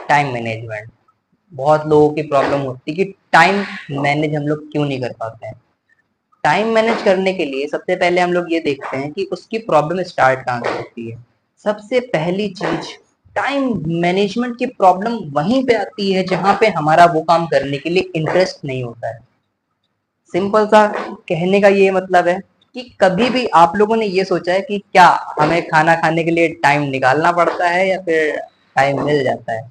Time management. बहुत लोगों की प्रॉब्लम होती है कि टाइम मैनेज हम लोग क्यों नहीं कर पाते हैं। टाइम मैनेज करने के लिए सबसे पहले हम लोग ये देखते हैं कि उसकी प्रॉब्लम स्टार्ट कहाँ से होती है। सबसे पहली चीज, टाइम मैनेजमेंट की प्रॉब्लम वहीं पे आती है जहां पे हमारा वो काम करने के लिए इंटरेस्ट नहीं होता है। सिंपल सा कहने का ये मतलब है कि कभी भी आप लोगों ने ये सोचा है कि क्या हमें खाना खाने के लिए टाइम निकालना पड़ता है या फिर टाइम मिल जाता है।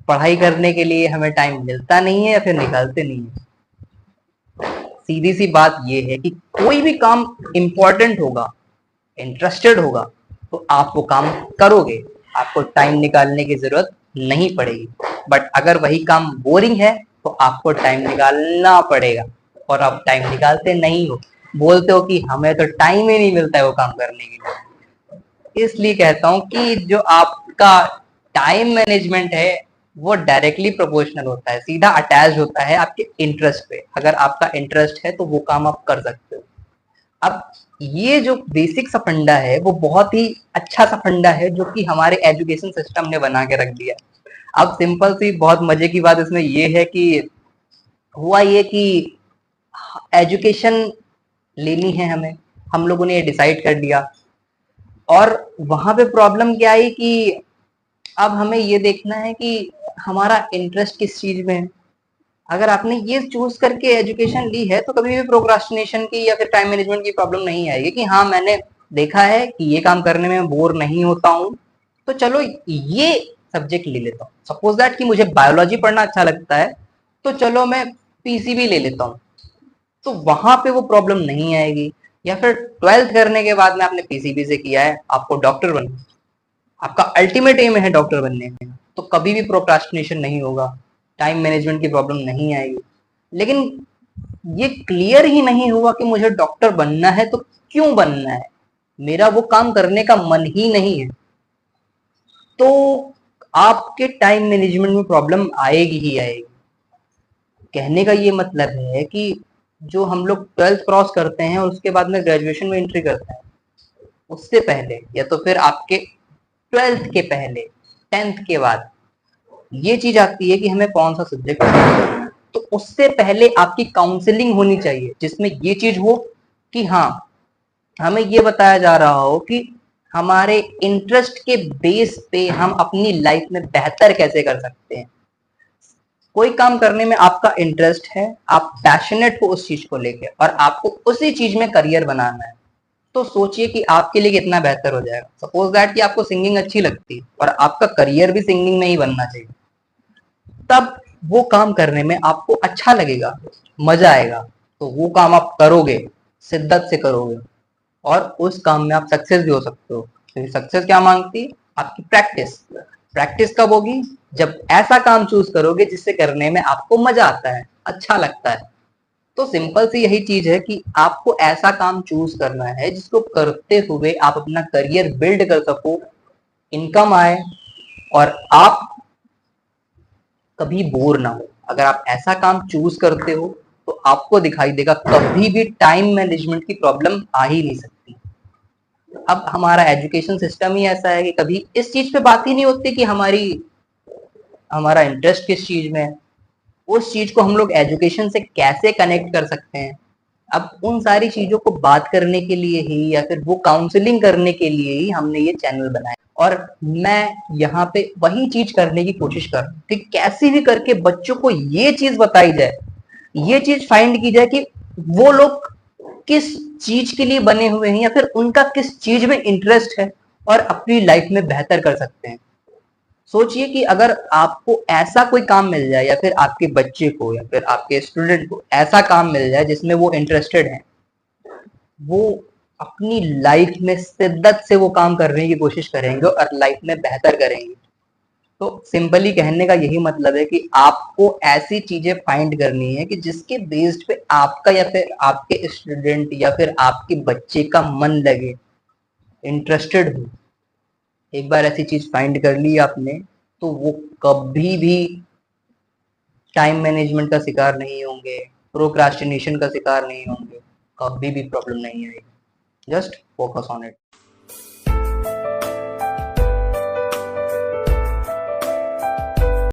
पढ़ाई करने के लिए हमें टाइम मिलता नहीं है या फिर निकालते नहीं है। सीधी सी बात ये है कि कोई भी काम इंपॉर्टेंट होगा, इंटरेस्टेड होगा, तो आप वो काम करोगे, आपको टाइम निकालने की जरूरत नहीं पड़ेगी। बट अगर वही काम बोरिंग है तो आपको टाइम निकालना पड़ेगा, और आप टाइम निकालते नहीं हो, बोलते हो कि हमें तो टाइम ही नहीं मिलता है वो काम करने के लिए। इसलिए कहता हूं कि जो आपका टाइम मैनेजमेंट है वो डायरेक्टली प्रोपोर्शनल होता है, सीधा अटैच होता है आपके इंटरेस्ट पे। अगर आपका इंटरेस्ट है तो वो काम आप कर सकते हो। अब ये जो बेसिक सा फंडा है वो बहुत ही अच्छा सा फंडा है जो कि हमारे एजुकेशन सिस्टम ने बना के रख दिया। अब सिंपल सी बहुत मजे की बात इसमें ये है कि हुआ ये कि एजुकेशन लेनी है हमें, हम लोगों ने ये डिसाइड कर लिया, और वहां पे प्रॉब्लम क्या आई कि अब हमें ये देखना है कि हमारा इंटरेस्ट किस चीज में है। अगर आपने ये चूज करके एजुकेशन ली है तो कभी भी प्रोक्रास्टिनेशन की या फिर टाइम मैनेजमेंट की प्रॉब्लम नहीं आएगी कि हाँ मैंने देखा है कि ये काम करने में बोर नहीं होता हूँ, तो चलो ये सब्जेक्ट ले लेता हूँ। सपोज दैट कि मुझे बायोलॉजी पढ़ना अच्छा लगता है, तो चलो मैं पीसीबी ले लेता हूँ, तो वहां पे वो प्रॉब्लम नहीं आएगी। या फिर ट्वेल्थ करने के बाद में आपने पीसीबी से किया है, आपको डॉक्टर बनना, आपका अल्टीमेट एम है डॉक्टर बनने में, तो कभी भी प्रोक्रास्टिनेशन नहीं होगा, टाइम मैनेजमेंट की प्रॉब्लम नहीं आएगी। लेकिन ये क्लियर ही नहीं हुआ कि मुझे डॉक्टर बनना है तो क्यों बनना है, मेरा वो काम करने का मन ही नहीं है, तो आपके टाइम मैनेजमेंट में प्रॉब्लम आएगी ही आएगी। कहने का ये मतलब है कि जो हम लोग ट्वेल्थ क्रॉस करते हैं और उसके बाद में ग्रेजुएशन में एंट्री करते हैं, उससे पहले या तो फिर आपके ट्वेल्थ के पहले, टेंथ के बाद ये चीज आती है कि हमें कौन सा सब्जेक्ट पढ़ना है। तो उससे पहले आपकी काउंसलिंग होनी चाहिए जिसमें ये चीज हो कि हाँ हमें ये बताया जा रहा हो कि हमारे इंटरेस्ट के बेस पे हम अपनी लाइफ में बेहतर कैसे कर सकते हैं। कोई काम करने में आपका इंटरेस्ट है, आप पैशनेट हो उस चीज को लेके और आपको उसी चीज में करियर बनाना है, तो सोचिए कि आपके लिए कितना बेहतर हो जाएगा। सपोज दैट कि आपको सिंगिंग अच्छी लगती है और आपका करियर भी सिंगिंग में ही बनना चाहिए, तब वो काम करने में आपको अच्छा लगेगा, मजा आएगा, तो वो काम आप करोगे, शिद्दत से करोगे, और उस काम में आप सक्सेस भी हो सकते हो। क्योंकि सक्सेस क्या मांगती है? आपकी प्रैक्टिस। प्रैक्टिस कब होगी? जब ऐसा काम चूज करोगे जिससे करने में आपको मजा आता है, अच्छा लगता है। तो सिंपल सी यही चीज है कि आपको ऐसा काम चूज करना है जिसको करते हुए आप अपना करियर बिल्ड कर सको, इनकम आए, और आप कभी बोर ना हो। अगर आप ऐसा काम चूज करते हो तो आपको दिखाई देगा कभी भी टाइम मैनेजमेंट की प्रॉब्लम आ ही नहीं सकती। अब हमारा एजुकेशन सिस्टम ही ऐसा है कि कभी इस चीज पे बात ही नहीं होती कि हमारा इंटरेस्ट किस चीज में है, उस चीज को हम लोग एजुकेशन से कैसे कनेक्ट कर सकते हैं। अब उन सारी चीजों को बात करने के लिए ही या फिर वो काउंसलिंग करने के लिए ही हमने ये चैनल बनाया, और मैं यहाँ पे वही चीज करने की कोशिश कर रहा हूँ कि कैसे भी करके बच्चों को ये चीज बताई जाए, ये चीज फाइंड की जाए कि वो लोग किस चीज के लिए बने हुए हैं या फिर उनका किस चीज में इंटरेस्ट है, और अपनी लाइफ में बेहतर कर सकते हैं। सोचिए कि अगर आपको ऐसा कोई काम मिल जाए या फिर आपके बच्चे को या फिर आपके स्टूडेंट को ऐसा काम मिल जाए जिसमें वो इंटरेस्टेड है, वो अपनी लाइफ में शिद्दत से वो काम करने की कोशिश करेंगे और लाइफ में बेहतर करेंगे। तो सिंपली कहने का यही मतलब है कि आपको ऐसी चीजें फाइंड करनी है कि जिसके बेस्ड पे आपका या फिर आपके स्टूडेंट या फिर आपके बच्चे का मन लगे, इंटरेस्टेड हो। एक बार ऐसी चीज फाइंड कर ली आपने तो वो कभी भी टाइम मैनेजमेंट का शिकार नहीं होंगे, प्रोक्रास्टिनेशन का शिकार नहीं होंगे, कभी भी प्रॉब्लम नहीं आएगी। Just focus on it.